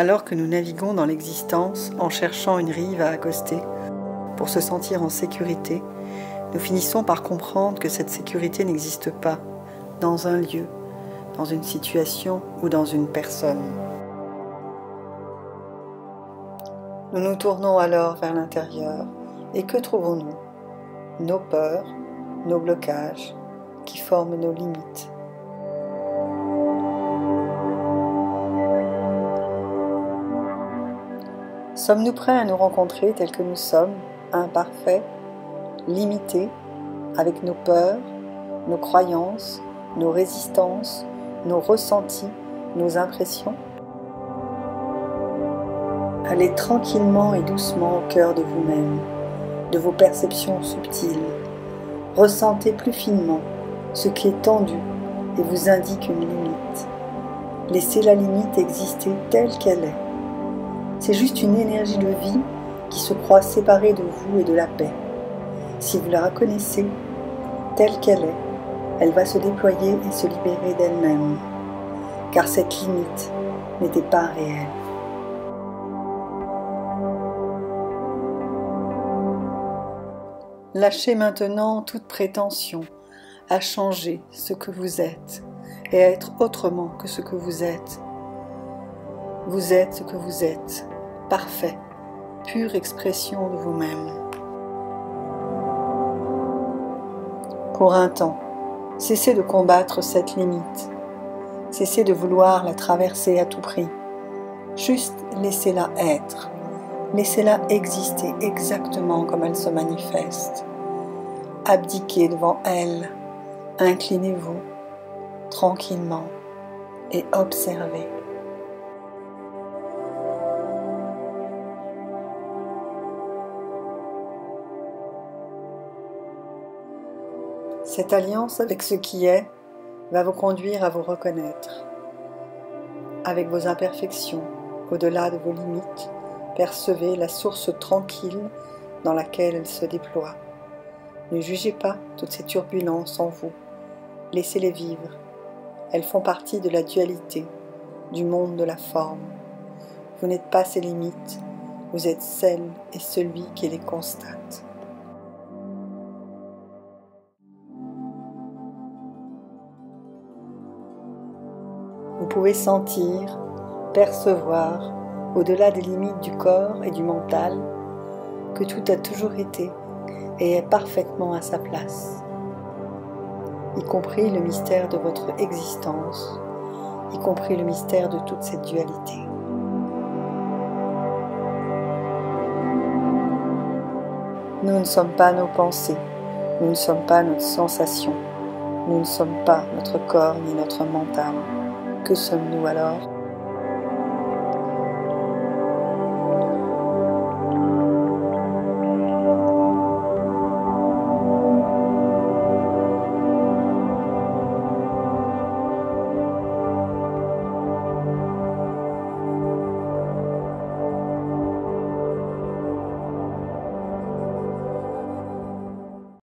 Alors que nous naviguons dans l'existence en cherchant une rive à accoster pour se sentir en sécurité, nous finissons par comprendre que cette sécurité n'existe pas dans un lieu, dans une situation ou dans une personne. Nous nous tournons alors vers l'intérieur et que trouvons-nous? Nos peurs, nos blocages qui forment nos limites. Sommes-nous prêts à nous rencontrer tels que nous sommes, imparfaits, limités, avec nos peurs, nos croyances, nos résistances, nos ressentis, nos impressions? Allez tranquillement et doucement au cœur de vous-même, de vos perceptions subtiles. Ressentez plus finement ce qui est tendu et vous indique une limite. Laissez la limite exister telle qu'elle est. C'est juste une énergie de vie qui se croit séparée de vous et de la paix. Si vous la reconnaissez telle qu'elle est, elle va se déployer et se libérer d'elle-même, car cette limite n'était pas réelle. Lâchez maintenant toute prétention à changer ce que vous êtes et à être autrement que ce que vous êtes. Vous êtes ce que vous êtes, parfait, pure expression de vous-même. Pour un temps, cessez de combattre cette limite. Cessez de vouloir la traverser à tout prix. Juste laissez-la être. Laissez-la exister exactement comme elle se manifeste. Abdiquez devant elle. Inclinez-vous tranquillement et observez. Cette alliance avec ce qui est va vous conduire à vous reconnaître. Avec vos imperfections, au-delà de vos limites, percevez la source tranquille dans laquelle elle se déploie. Ne jugez pas toutes ces turbulences en vous. Laissez-les vivre. Elles font partie de la dualité, du monde de la forme. Vous n'êtes pas ces limites, vous êtes celle et celui qui les constate. Vous pouvez sentir, percevoir, au-delà des limites du corps et du mental, que tout a toujours été et est parfaitement à sa place, y compris le mystère de votre existence, y compris le mystère de toute cette dualité. Nous ne sommes pas nos pensées, nous ne sommes pas notre sensation, nous ne sommes pas notre corps ni notre mental. Que sommes-nous alors ?